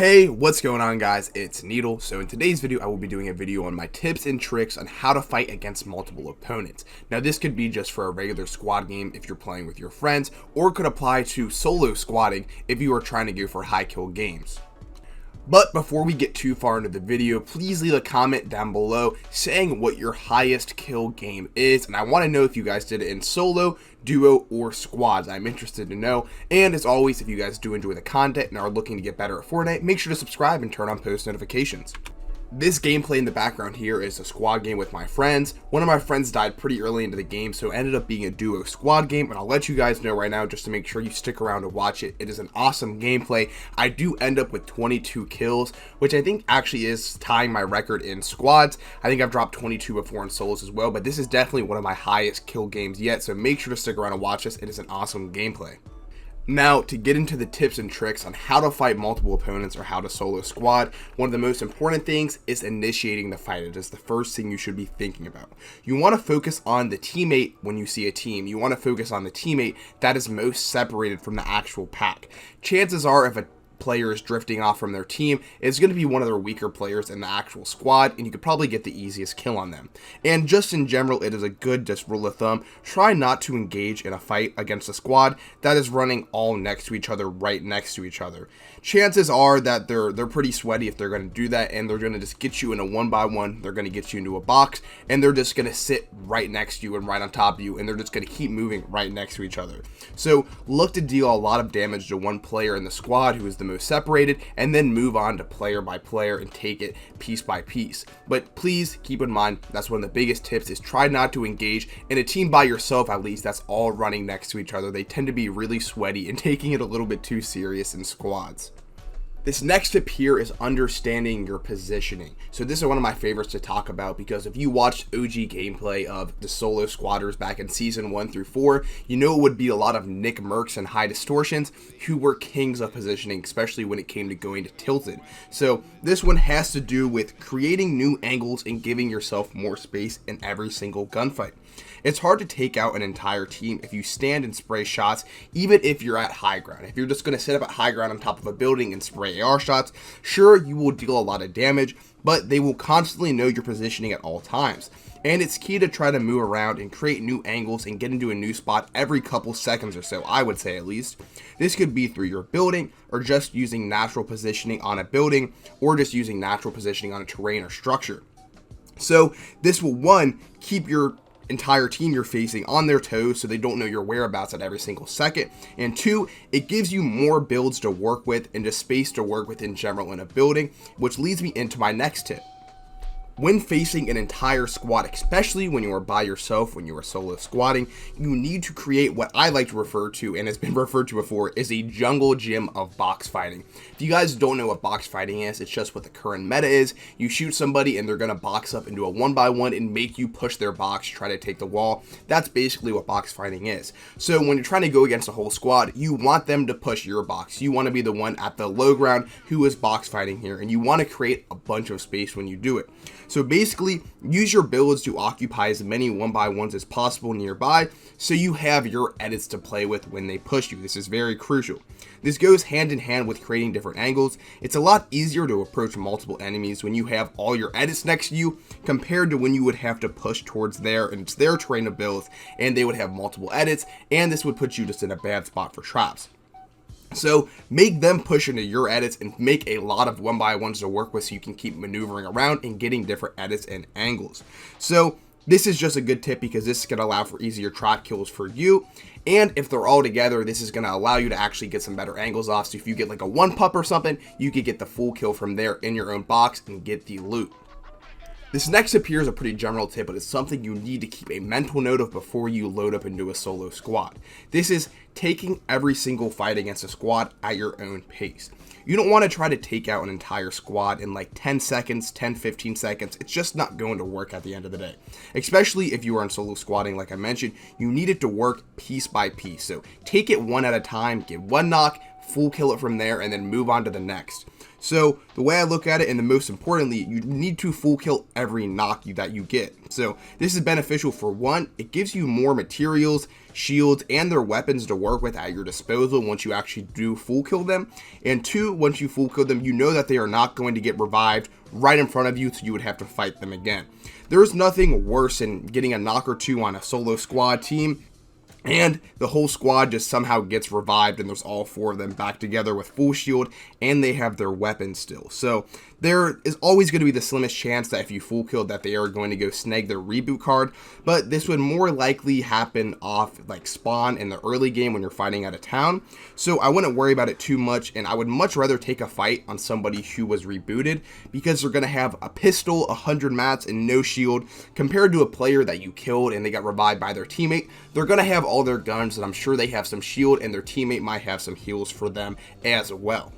Hey, what's going on guys? It's Needle. So in today's video, I will be doing a video on my tips and tricks on how to fight against multiple opponents. Now this could be just for a regular squad game if you're playing with your friends, or it could apply to solo squatting if you are trying to go for high kill games. But before we get too far into the video, please leave a comment down below saying what your highest kill game is, and I want to know if you guys did it in solo, duo, or squads. I'm interested to know. And as always, if you guys do enjoy the content and are looking to get better at Fortnite, make sure to subscribe and turn on post notifications. This gameplay in the background here is a squad game with my friends. One of my friends died pretty early into the game, so it ended up being a duo squad game, and I'll let you guys know right now just to make sure you stick around to watch it. It is an awesome gameplay. I do end up with 22 kills, which I think actually is tying my record in squads. I think I've dropped 22 before in solos as well, but this is definitely one of my highest kill games yet, so make sure to stick around and watch this. It is an awesome gameplay. Now, to get into the tips and tricks on how to fight multiple opponents or how to solo squad, one of the most important things is initiating the fight. It is the first thing you should be thinking about. You want to focus on the teammate when you see a team. You want to focus on the teammate that is most separated from the actual pack. Chances are, if a player is drifting off from their team, it's going to be one of their weaker players in the actual squad, and you could probably get the easiest kill on them. And just in general, it is a good just rule of thumb, try not to engage in a fight against a squad that is running all next to each other, right next to each other. Chances are that they're pretty sweaty if they're going to do that, and they're going to just get you in a 1-by-1, they're going to get you into a box, and they're just going to sit right next to you and right on top of you, and they're just going to keep moving right next to each other. So look to deal a lot of damage to one player in the squad who is the most separated, and then move on to player by player and take it piece by piece. But please keep in mind, that's one of the biggest tips, is try not to engage in a team by yourself, at least that's all running next to each other. They tend to be really sweaty and taking it a little bit too serious in squads. This next tip here is understanding your positioning. So this is one of my favorites to talk about, because if you watched OG gameplay of the solo squatters back in season 1 through 4, you know it would be a lot of Nick Mercs and high distortions who were kings of positioning, especially when it came to going to tilted. So this one has to do with creating new angles and giving yourself more space in every single gunfight. It's hard to take out an entire team if you stand and spray shots, even if you're at high ground. If you're just going to sit up at high ground on top of a building and spray AR shots, sure, you will deal a lot of damage, but they will constantly know your positioning at all times. And it's key to try to move around and create new angles and get into a new spot every couple seconds or so, I would say at least. This could be through your building, or just using natural positioning on a building, or just using natural positioning on a terrain or structure. So this will, one, keep your entire team you're facing on their toes so they don't know your whereabouts at every single second, and two, it gives you more builds to work with and just space to work with in general in a building, which leads me into my next tip. When facing an entire squad, especially when you are by yourself, when you are solo squatting, you need to create what I like to refer to, and has been referred to before, is a jungle gym of box fighting. If you guys don't know what box fighting is, it's just what the current meta is. You shoot somebody and they're going to box up into a 1-by-1 and make you push their box, try to take the wall. That's basically what box fighting is. So when you're trying to go against a whole squad, you want them to push your box. You want to be the one at the low ground who is box fighting here, and you want to create a bunch of space when you do it. So basically, use your builds to occupy as many 1-by-1s as possible nearby, so you have your edits to play with when they push you. This is very crucial. This goes hand in hand with creating different angles. It's a lot easier to approach multiple enemies when you have all your edits next to you, compared to when you would have to push towards there, and it's their terrain of builds, and they would have multiple edits, and this would put you just in a bad spot for traps. So make them push into your edits and make a lot of 1-by-1s to work with so you can keep maneuvering around and getting different edits and angles. So this is just a good tip because this is going to allow for easier trap kills for you. And if they're all together, this is going to allow you to actually get some better angles off. So if you get like a 1-pup or something, you could get the full kill from there in your own box and get the loot. This next tip here is a pretty general tip, but it's something you need to keep a mental note of before you load up into a solo squad. This is taking every single fight against a squad at your own pace. You don't want to try to take out an entire squad in like 10 seconds, 10-15 seconds. It's just not going to work at the end of the day. Especially if you are in solo squatting, like I mentioned, you need it to work piece by piece. So take it one at a time, get one knock, full kill it from there, and then move on to the next. So the way I look at it, and the most importantly, you need to full kill every knock that you get. So this is beneficial for one, it gives you more materials, shields, and their weapons to work with at your disposal once you actually do full kill them. And two, once you full kill them, you know that they are not going to get revived right in front of you, so you would have to fight them again. There's nothing worse than getting a knock or two on a solo squad team and the whole squad just somehow gets revived, and there's all 4 of them back together with full shield, and they have their weapons still. So there is always going to be the slimmest chance that if you full killed that they are going to go snag their reboot card, but this would more likely happen off like spawn in the early game when you're fighting out of town. So I wouldn't worry about it too much, and I would much rather take a fight on somebody who was rebooted, because they're going to have a pistol, 100 mats, and no shield, compared to a player that you killed and they got revived by their teammate. They're going to have all their guns, and I'm sure they have some shield, and their teammate might have some heals for them as well.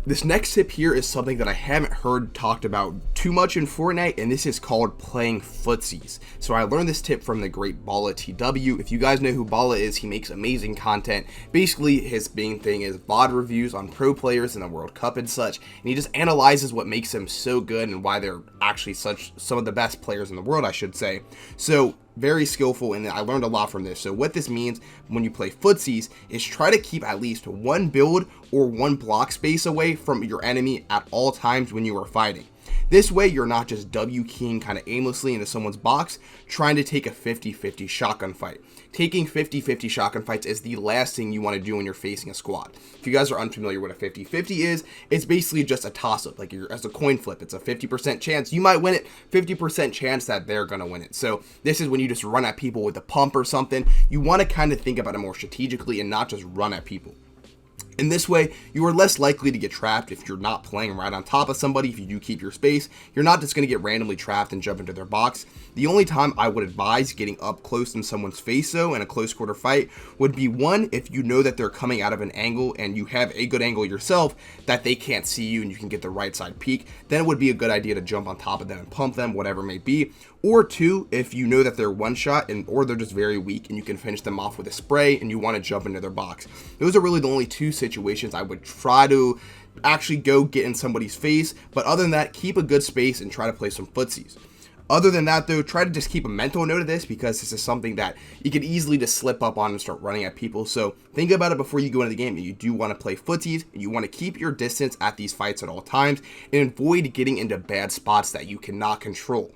This next tip here is something that I haven't heard talked about too much in Fortnite, and this is called playing Footsies. So I learned this tip from the great Bala TW. If you guys know who Bala is, he makes amazing content. Basically, his main thing is VOD reviews on pro players in the World Cup and such, and he just analyzes what makes them so good and why they're actually some of the best players in the world, I should say. So very skillful, and I learned a lot from this. So what this means when you play Footsies is try to keep at least one build or one block space away from your enemy at all times when you are fighting. This way you're not just W keying kind of aimlessly into someone's box trying to take a 50-50 shotgun fight. Taking 50-50 shotgun fights is the last thing you want to do when you're facing a squad. If you guys are unfamiliar with what a 50-50 is, it's basically just a toss-up, like as a coin flip. It's a 50% chance you might win it, 50% chance that they're going to win it. So this is when you just run at people with a pump or something. You want to kind of think about it more strategically and not just run at people. In this way, you are less likely to get trapped if you're not playing right on top of somebody. If you do keep your space, you're not just going to get randomly trapped and jump into their box. The only time I would advise getting up close in someone's face, though, in a close quarter fight would be one, if you know that they're coming out of an angle and you have a good angle yourself that they can't see you and you can get the right side peek, then it would be a good idea to jump on top of them and pump them, whatever it may be. Or two, if you know that they're one shot or they're just very weak and you can finish them off with a spray and you want to jump into their box. Those are really the only two situations I would try to actually go get in somebody's face. But other than that, keep a good space and try to play some Footsies. Other than that, though, try to just keep a mental note of this, because this is something that you could easily just slip up on and start running at people. So think about it before you go into the game. You do want to play Footsies, and you want to keep your distance at these fights at all times and avoid getting into bad spots that you cannot control.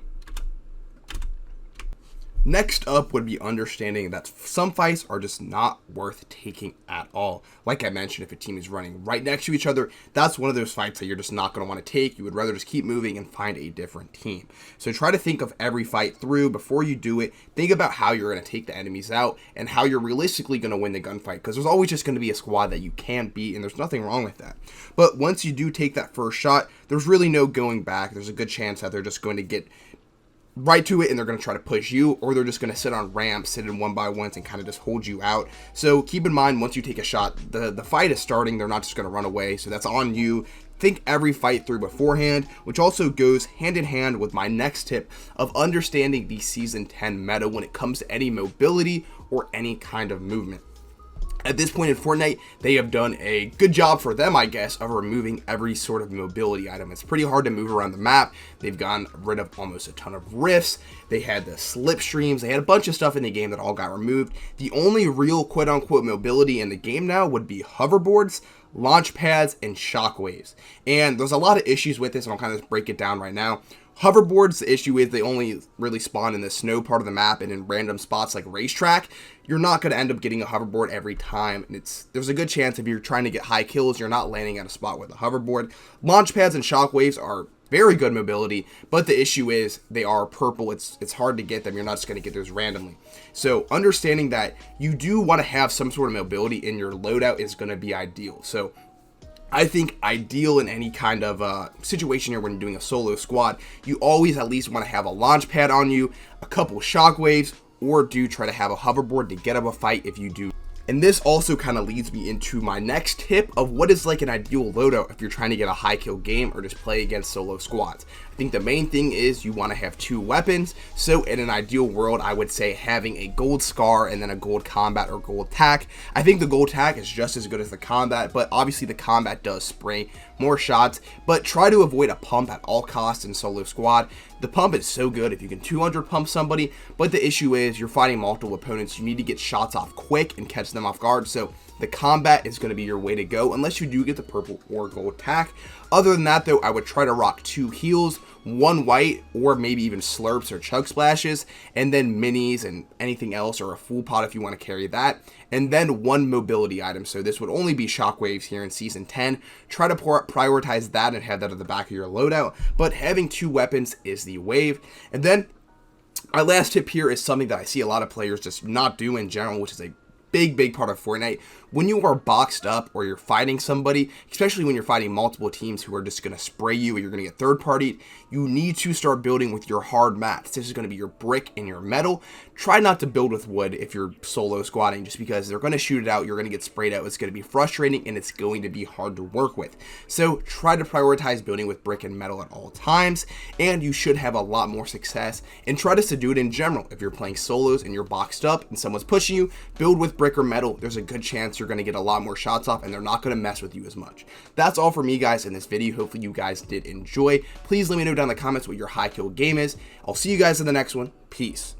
Next up would be understanding that some fights are just not worth taking at all. Like I mentioned, if a team is running right next to each other, that's one of those fights that you're just not going to want to take. You would rather just keep moving and find a different team. So try to think of every fight through before you do it. Think about how you're going to take the enemies out and how you're realistically going to win the gunfight, because there's always just going to be a squad that you can't beat, and there's nothing wrong with that. But once you do take that first shot, there's really no going back. There's a good chance that they're just going to get right to it and they're going to try to push you, or they're just going to sit on ramps, sit in one by ones, and kind of just hold you out. So keep in mind, once you take a shot, the fight is starting. They're not just going to run away, so that's on you. Think every fight through beforehand, which also goes hand in hand with my next tip of understanding the Season 10 meta when it comes to any mobility or any kind of movement. At this point in Fortnite, they have done a good job for them, I guess, of removing every sort of mobility item. It's pretty hard to move around the map. They've gotten rid of almost a ton of rifts. They had the slipstreams. They had a bunch of stuff in the game that all got removed. The only real quote-unquote mobility in the game now would be hoverboards, launch pads, and shockwaves. And there's a lot of issues with this, and I'll kind of just break it down right now. Hoverboards, the issue is they only really spawn in the snow part of the map and in random spots like racetrack. You're not going to end up getting a hoverboard every time, and there's a good chance if you're trying to get high kills, you're not landing at a spot with a hoverboard. Launch pads and shockwaves are very good mobility, but the issue is they are purple. It's hard to get them. You're not just going to get those randomly. So understanding that you do want to have some sort of mobility in your loadout is going to be ideal. So I think ideal in any kind of situation here when you're doing a solo squad, you always at least want to have a launch pad on you, a couple shockwaves, or do try to have a hoverboard to get up a fight if you do. And this also kind of leads me into my next tip of what is like an ideal loadout if you're trying to get a high kill game or just play against solo squads. I think the main thing is you want to have 2 weapons. So in an ideal world, I would say having a gold scar and then a gold combat or gold tack. I think the gold tack is just as good as the combat, but obviously the combat does spray more shots. But try to avoid a pump at all costs in solo squad. The pump is so good if you can 200 pump somebody, but the issue is you're fighting multiple opponents. You need to get shots off quick and catch them off guard. So the combat is going to be your way to go unless you do get the purple or gold tack. Other than that though, I would try to rock 2 heals, 1 white, or maybe even slurps or chug splashes, and then minis and anything else, or a full pot if you want to carry that, and then 1 mobility item. So this would only be shockwaves here in season 10. Try to prioritize that and have that at the back of your loadout, but having 2 weapons is the wave. And then my last tip here is something that I see a lot of players just not do in general, which is a big part of Fortnite. When you are boxed up or you're fighting somebody, especially when you're fighting multiple teams who are just going to spray you or you're going to get third partied, you need to start building with your hard mats. This is going to be your brick and your metal. Try not to build with wood if you're solo squatting, just because they're going to shoot it out, you're going to get sprayed out, it's going to be frustrating, and it's going to be hard to work with. So try to prioritize building with brick and metal at all times, and you should have a lot more success. And try to do it in general. If you're playing solos and you're boxed up and someone's pushing you, build with brick or metal. There's a good chance you're going to get a lot more shots off and they're not going to mess with you as much. That's all for me, guys, in this video. Hopefully you guys did enjoy. Please let me know down in the comments what your high kill game is. I'll see you guys in the next one. Peace.